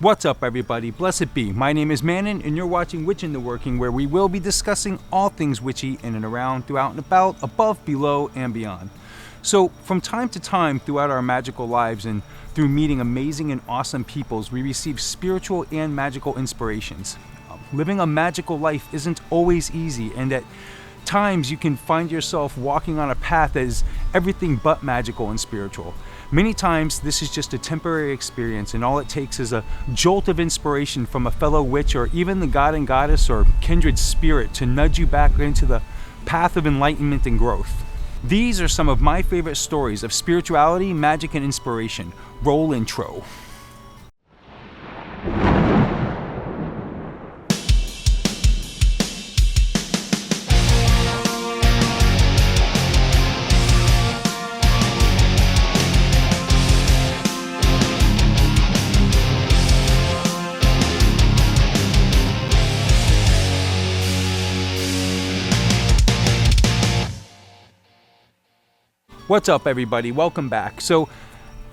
What's up, everybody? Blessed be. My name is Mannun, and you're watching Witch in the Working, where we will be discussing all things witchy in and around, throughout and about, above, below, and beyond. So, from time to time throughout our magical lives and through meeting amazing and awesome peoples, we receive spiritual and magical inspirations. Living a magical life isn't always easy, and at times you can find yourself walking on a path that is everything but magical and spiritual. Many times this is just a temporary experience, and all it takes is a jolt of inspiration from a fellow witch or even the god and goddess or kindred spirit to nudge you back into the path of enlightenment and growth. These are some of my favorite stories of spirituality, magic, and inspiration. Roll intro. What's up, everybody? Welcome back. So,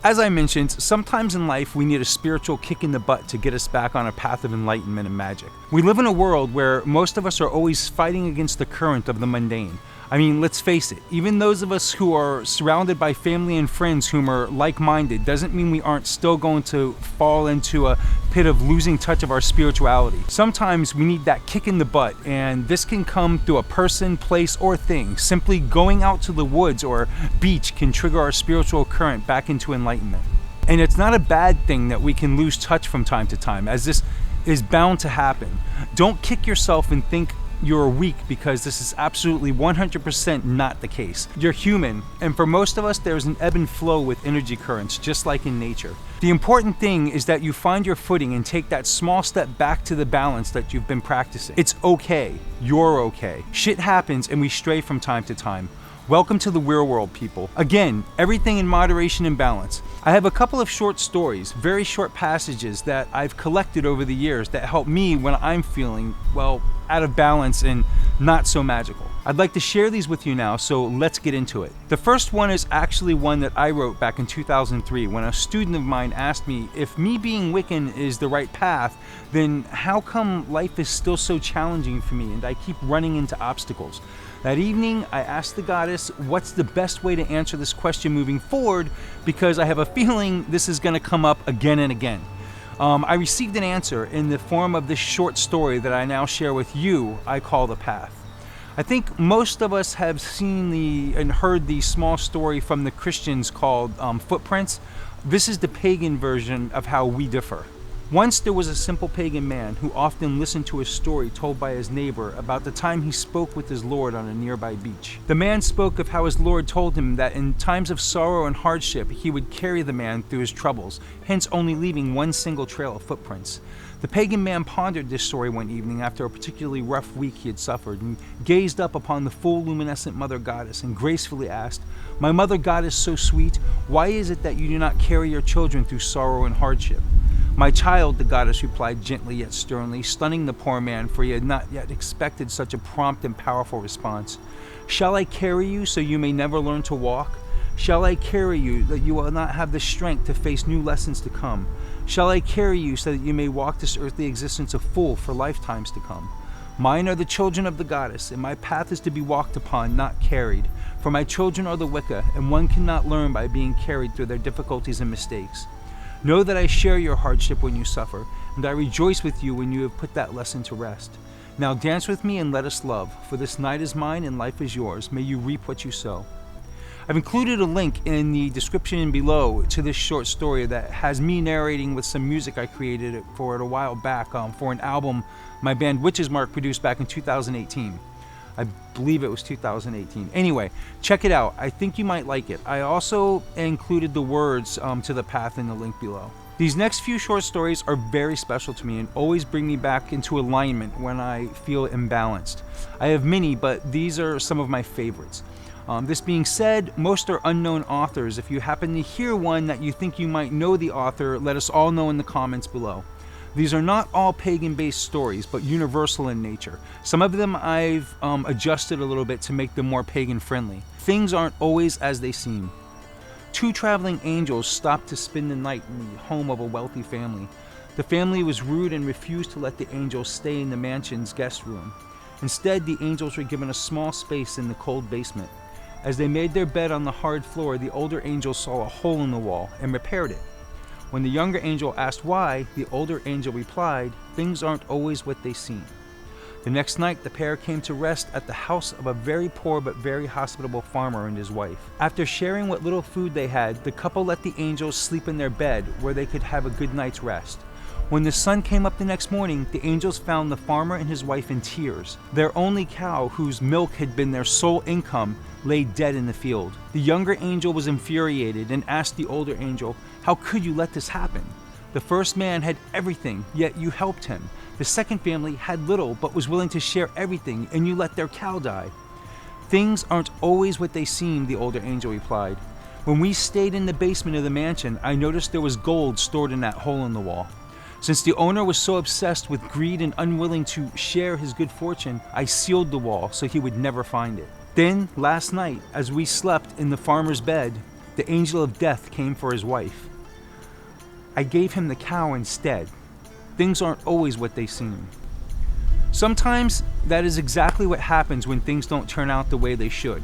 as I mentioned, sometimes in life we need a spiritual kick in the butt to get us back on a path of enlightenment and magic. We live in a world where most of us are always fighting against the current of the mundane. I mean, let's face it, even those of us who are surrounded by family and friends whom are like-minded doesn't mean we aren't still going to fall into a pit of losing touch of our spirituality. Sometimes we need that kick in the butt, and this can come through a person, place, or thing. Simply going out to the woods or beach can trigger our spiritual current back into enlightenment. And it's not a bad thing that we can lose touch from time to time, as this is bound to happen. Don't kick yourself and think you're weak, because this is absolutely 100% not the case. You're human, and for most of us there's an ebb and flow with energy currents, just like in nature. The important thing is that you find your footing and take that small step back to the balance that you've been practicing. It's okay. You're okay. Shit happens and we stray from time to time. Welcome to the real world, people. Again, everything in moderation and balance. I have a couple of short stories, very short passages that I've collected over the years that help me when I'm feeling, well, out of balance and not so magical. I'd like to share these with you now, so let's get into it. The first one is actually one that I wrote back in 2003 when a student of mine asked me if me being Wiccan is the right path, then how come life is still so challenging for me and I keep running into obstacles? That evening, I asked the goddess, what's the best way to answer this question moving forward, because I have a feeling this is going to come up again and again. I received an answer in the form of this short story that I now share with you. I call The Path. I think most of us have seen and heard the small story from the Christians called Footprints. This is the pagan version of how we differ. Once there was a simple pagan man who often listened to a story told by his neighbor about the time he spoke with his Lord on a nearby beach. The man spoke of how his Lord told him that in times of sorrow and hardship, he would carry the man through his troubles, hence only leaving one single trail of footprints. The pagan man pondered this story one evening after a particularly rough week he had suffered, and gazed up upon the full luminescent mother goddess and gracefully asked, "My mother goddess so sweet, why is it that you do not carry your children through sorrow and hardship?" "My child," the goddess replied gently yet sternly, stunning the poor man, for he had not yet expected such a prompt and powerful response. "Shall I carry you so you may never learn to walk? Shall I carry you that you will not have the strength to face new lessons to come? Shall I carry you so that you may walk this earthly existence a fool for lifetimes to come? Mine are the children of the goddess, and my path is to be walked upon, not carried. For my children are the Wicca, and one cannot learn by being carried through their difficulties and mistakes. Know that I share your hardship when you suffer, and I rejoice with you when you have put that lesson to rest. Now dance with me and let us love, for this night is mine and life is yours. May you reap what you sow." I've included a link in the description below to this short story that has me narrating with some music I created for it a while back for an album my band Witch's Mark produced back in 2018. I believe it was 2018. Anyway, check it out. I think you might like it. I also included the words to The Path in the link below. These next few short stories are very special to me and always bring me back into alignment when I feel imbalanced. I have many, but these are some of my favorites. This being said, most are unknown authors. If you happen to hear one that you think you might know the author, let us all know in the comments below. These are not all pagan-based stories, but universal in nature. Some of them I've adjusted a little bit to make them more pagan-friendly. Things aren't always as they seem. Two traveling angels stopped to spend the night in the home of a wealthy family. The family was rude and refused to let the angels stay in the mansion's guest room. Instead, the angels were given a small space in the cold basement. As they made their bed on the hard floor, the older angel saw a hole in the wall and repaired it. When the younger angel asked why, the older angel replied, "Things aren't always what they seem." The next night, the pair came to rest at the house of a very poor but very hospitable farmer and his wife. After sharing what little food they had, the couple let the angels sleep in their bed where they could have a good night's rest. When the sun came up the next morning, the angels found the farmer and his wife in tears. Their only cow, whose milk had been their sole income, lay dead in the field. The younger angel was infuriated and asked the older angel, "How could you let this happen? The first man had everything, yet you helped him. The second family had little, but was willing to share everything, and you let their cow die." "Things aren't always what they seem," the older angel replied. "When we stayed in the basement of the mansion, I noticed there was gold stored in that hole in the wall. Since the owner was so obsessed with greed and unwilling to share his good fortune, I sealed the wall so he would never find it. Then, last night, as we slept in the farmer's bed, the angel of death came for his wife. I gave him the cow instead. Things aren't always what they seem." Sometimes that is exactly what happens when things don't turn out the way they should.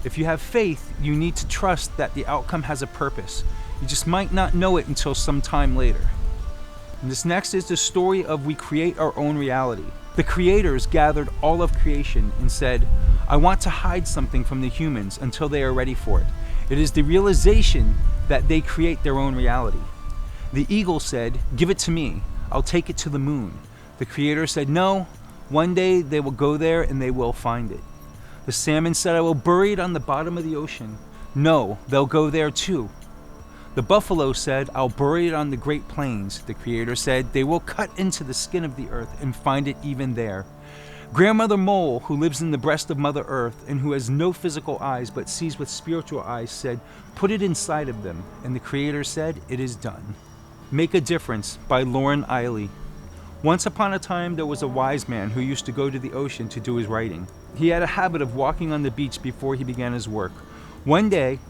If you have faith, you need to trust that the outcome has a purpose. You just might not know it until some time later. And this next is the story of we create our own reality. The creators gathered all of creation and said, "I want to hide something from the humans until they are ready for it." It is the realization that they create their own reality. The eagle said, "Give it to me. I'll take it to the moon." The creator said, "No, one day they will go there and they will find it." The salmon said, "I will bury it on the bottom of the ocean." "No, they'll go there too." The buffalo said, "I'll bury it on the Great Plains." The creator said, "They will cut into the skin of the earth and find it even there." Grandmother Mole, who lives in the breast of Mother Earth and who has no physical eyes but sees with spiritual eyes, said, "Put it inside of them." And the creator said, "It is done." Make a Difference by Lauren Eiley. Once upon a time, there was a wise man who used to go to the ocean to do his writing. He had a habit of walking on the beach before he began his work. One day,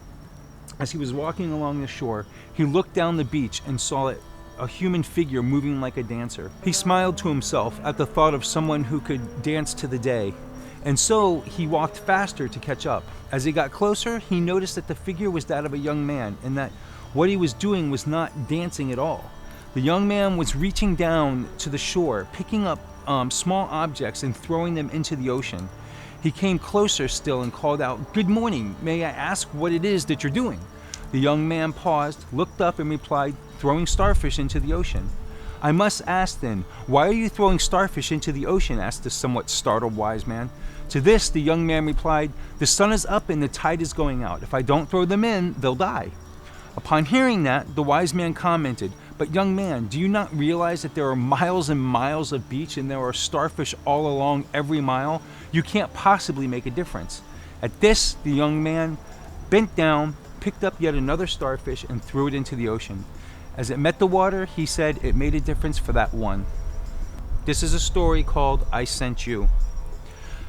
as he was walking along the shore, he looked down the beach and saw a human figure moving like a dancer. He smiled to himself at the thought of someone who could dance to the day, and so he walked faster to catch up. As he got closer, he noticed that the figure was that of a young man, and that what he was doing was not dancing at all. The young man was reaching down to the shore, picking up small objects and throwing them into the ocean. He came closer still and called out, "Good morning, may I ask what it is that you're doing?" The young man paused, looked up and replied, "Throwing starfish into the ocean." "I must ask then, why are you throwing starfish into the ocean?" asked the somewhat startled wise man. To this, the young man replied, "The sun is up and the tide is going out. If I don't throw them in, they'll die." Upon hearing that, the wise man commented, "But young man, do you not realize that there are miles and miles of beach and there are starfish all along every mile? You can't possibly make a difference." At this, the young man bent down, picked up yet another starfish and threw it into the ocean. As it met the water, he said it made a difference for that one. This is a story called I Sent You.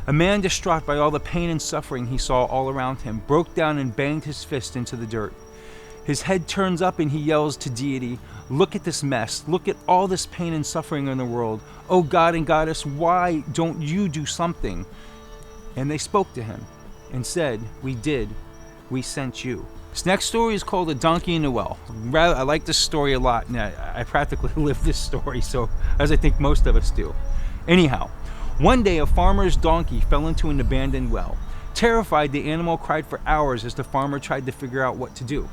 A man distraught by all the pain and suffering he saw all around him broke down and banged his fist into the dirt. His head turns up and he yells to deity, "Look at this mess. Look at all this pain and suffering in the world. Oh God and Goddess, why don't you do something?" And they spoke to him and said, "We did. We sent you." This next story is called A Donkey in a Well. I like this story a lot, and I practically live this story, so as I think most of us do. Anyhow, one day a farmer's donkey fell into an abandoned well. Terrified, the animal cried for hours as the farmer tried to figure out what to do.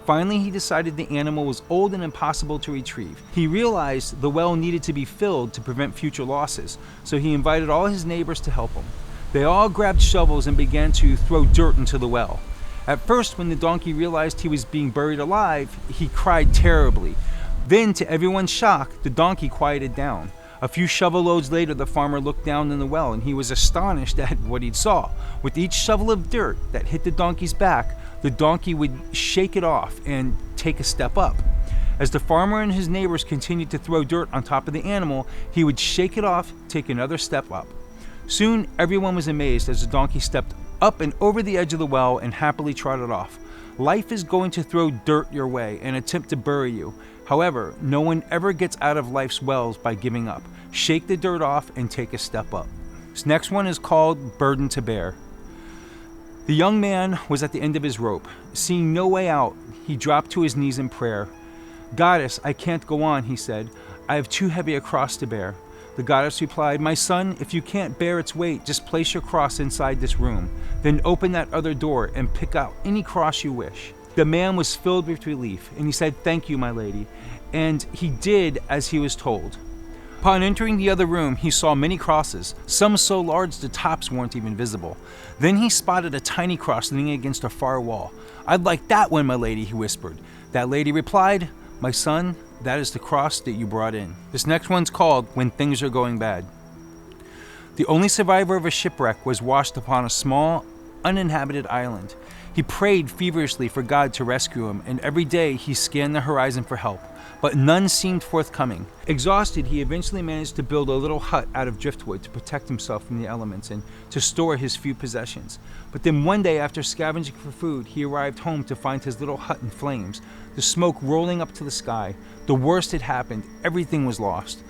Finally, he decided the animal was old and impossible to retrieve. He realized the well needed to be filled to prevent future losses, so he invited all his neighbors to help him. They all grabbed shovels and began to throw dirt into the well. At first, when the donkey realized he was being buried alive, he cried terribly. Then, to everyone's shock, the donkey quieted down. A few shovel loads later, the farmer looked down in the well and he was astonished at what he saw. With each shovel of dirt that hit the donkey's back, the donkey would shake it off and take a step up. As the farmer and his neighbors continued to throw dirt on top of the animal, he would shake it off, take another step up. Soon, everyone was amazed as the donkey stepped up and over the edge of the well and happily trotted off. Life is going to throw dirt your way and attempt to bury you. However, no one ever gets out of life's wells by giving up. Shake the dirt off and take a step up. This next one is called Burden to Bear. The young man was at the end of his rope. Seeing no way out, he dropped to his knees in prayer. "Goddess, I can't go on," he said. "I have too heavy a cross to bear." The goddess replied, "My son, if you can't bear its weight, just place your cross inside this room. Then open that other door and pick out any cross you wish." The man was filled with relief, and he said, "Thank you, my lady." And he did as he was told. Upon entering the other room, he saw many crosses, some so large the tops weren't even visible. Then he spotted a tiny cross leaning against a far wall. "I'd like that one, my lady," he whispered. That lady replied, "My son, that is the cross that you brought in." This next one's called When Things Are Going Bad. The only survivor of a shipwreck was washed upon a small, uninhabited island. He prayed feverishly for God to rescue him, and every day he scanned the horizon for help, but none seemed forthcoming. Exhausted, he eventually managed to build a little hut out of driftwood to protect himself from the elements and to store his few possessions. But then one day, after scavenging for food, he arrived home to find his little hut in flames, the smoke rolling up to the sky. The worst had happened. Everything was lost.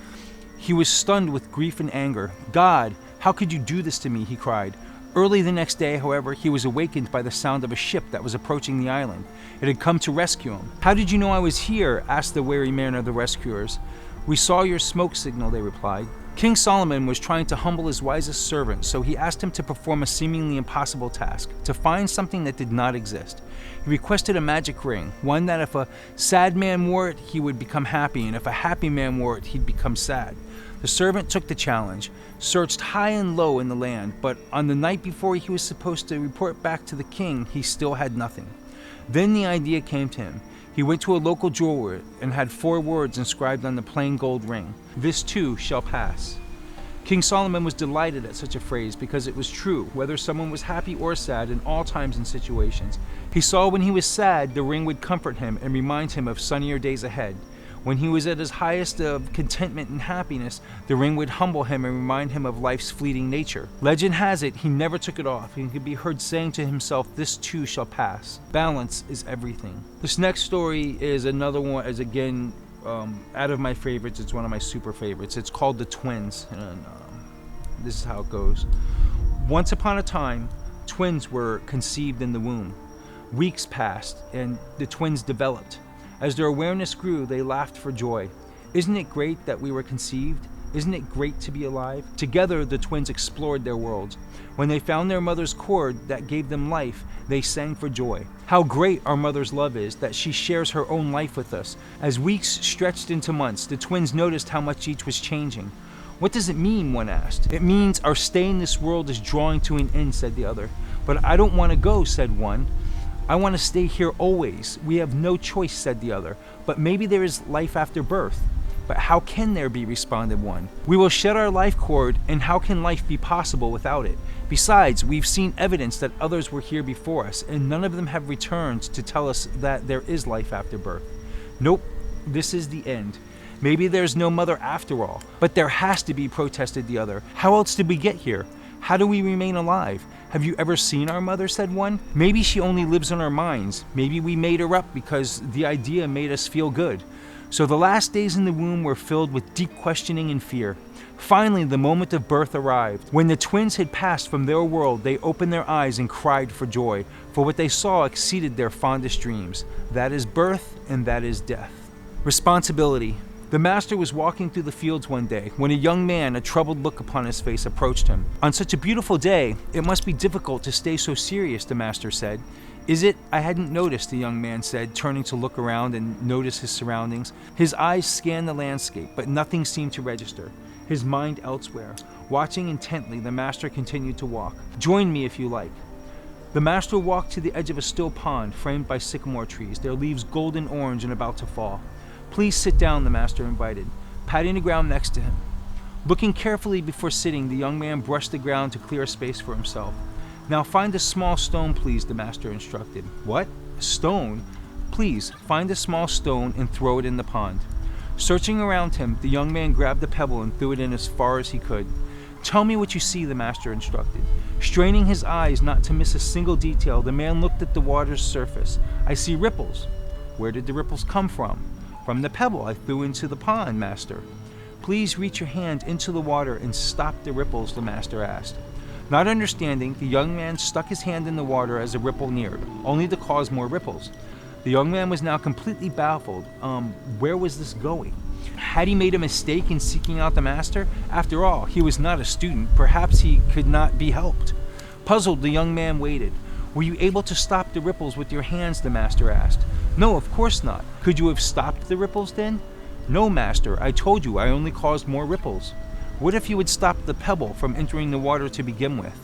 He was stunned with grief and anger. "God, how could you do this to me?" he cried. Early the next day, however, he was awakened by the sound of a ship that was approaching the island. It had come to rescue him. "How did you know I was here?" asked the wary man of the rescuers. "We saw your smoke signal," they replied. King Solomon was trying to humble his wisest servant, so he asked him to perform a seemingly impossible task, to find something that did not exist. He requested a magic ring, one that if a sad man wore it, he would become happy, and if a happy man wore it, he'd become sad. The servant took the challenge, searched high and low in the land, but on the night before he was supposed to report back to the king, he still had nothing. Then the idea came to him. He went to a local jeweler and had 4 words inscribed on the plain gold ring: "This too shall pass." King Solomon was delighted at such a phrase because it was true, whether someone was happy or sad in all times and situations. He saw when he was sad, the ring would comfort him and remind him of sunnier days ahead. When he was at his highest of contentment and happiness, the ring would humble him and remind him of life's fleeting nature. Legend has it, he never took it off, and could be heard saying to himself, "This too shall pass." Balance is everything. This next story is another one, is again, out of my favorites. It's one of my super favorites. It's called The Twins, and this is how it goes. Once upon a time, twins were conceived in the womb. Weeks passed, and the twins developed. As their awareness grew, they laughed for joy. "Isn't it great that we were conceived? Isn't it great to be alive?" Together, the twins explored their worlds. When they found their mother's cord that gave them life, they sang for joy. How great our mother's love is, that she shares her own life with us. As weeks stretched into months, the twins noticed how much each was changing. "What does it mean?" one asked. "It means our stay in this world is drawing to an end," said the other. "But I don't want to go," said one. "I want to stay here always. We have no choice," said the other. "But maybe there is life after birth." "But how can there be?" responded one. "We will shed our life cord, and how can life be possible without it? Besides, we've seen evidence that others were here before us, and none of them have returned to tell us that there is life after birth." "Nope, this is the end. Maybe there's no mother after all." "But there has to be," protested the other. "How else did we get here? How do we remain alive? Have you ever seen our mother?" said one. "Maybe she only lives in our minds. Maybe we made her up because the idea made us feel good." So the last days in the womb were filled with deep questioning and fear. Finally, the moment of birth arrived. When the twins had passed from their world, they opened their eyes and cried for joy, for what they saw exceeded their fondest dreams. That is birth, and that is death. Responsibility. The master was walking through the fields one day when a young man, a troubled look upon his face, approached him. "On such a beautiful day, it must be difficult to stay so serious," the master said. "Is it? I hadn't noticed," the young man said, turning to look around and notice his surroundings. His eyes scanned the landscape, but nothing seemed to register. His mind elsewhere. Watching intently, the master continued to walk. "Join me if you like." The master walked to the edge of a still pond framed by sycamore trees, their leaves golden orange and about to fall. "Please sit down," the master invited, patting the ground next to him. Looking carefully before sitting, the young man brushed the ground to clear a space for himself. "Now find a small stone, please," the master instructed. "What? A stone? Please, find a small stone and throw it in the pond." Searching around him, the young man grabbed a pebble and threw it in as far as he could. "Tell me what you see," the master instructed. Straining his eyes not to miss a single detail, the man looked at the water's surface. "I see ripples." "Where did the ripples come from?" "From the pebble I threw into the pond, master." "Please reach your hand into the water and stop the ripples," the master asked. Not understanding, the young man stuck his hand in the water as a ripple neared, only to cause more ripples. The young man was now completely baffled. Where was this going? Had he made a mistake in seeking out the master? After all, he was not a student. Perhaps he could not be helped. Puzzled, the young man waited. "Were you able to stop the ripples with your hands?" the master asked. "No, of course not." "Could you have stopped the ripples then?" "No, master. I told you I only caused more ripples." "What if you had stopped the pebble from entering the water to begin with?"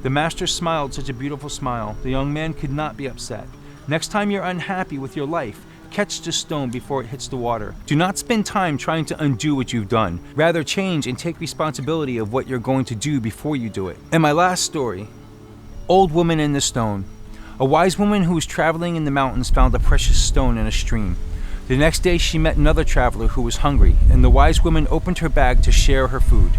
The master smiled such a beautiful smile. The young man could not be upset. "Next time you're unhappy with your life, catch the stone before it hits the water. Do not spend time trying to undo what you've done. Rather, change and take responsibility of what you're going to do before you do it." And my last story, Old Woman and the Stone. A wise woman who was traveling in the mountains found a precious stone in a stream. The next day she met another traveler who was hungry, and the wise woman opened her bag to share her food.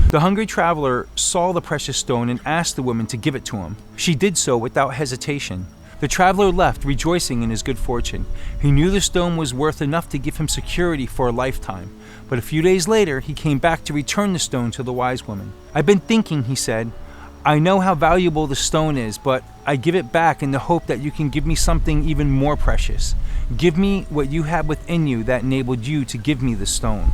The hungry traveler saw the precious stone and asked the woman to give it to him. She did so without hesitation. The traveler left, rejoicing in his good fortune. He knew the stone was worth enough to give him security for a lifetime. But a few days later, he came back to return the stone to the wise woman. "I've been thinking," he said. "I know how valuable the stone is, but I give it back in the hope that you can give me something even more precious. Give me what you have within you that enabled you to give me the stone."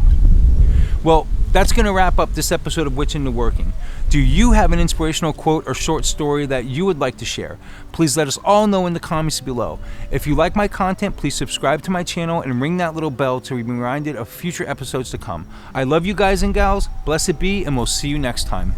Well, that's going to wrap up this episode of Witch into Working. Do you have an inspirational quote or short story that you would like to share? Please let us all know in the comments below. If you like my content, please subscribe to my channel and ring that little bell to be reminded of future episodes to come. I love you guys and gals. Blessed be, and we'll see you next time.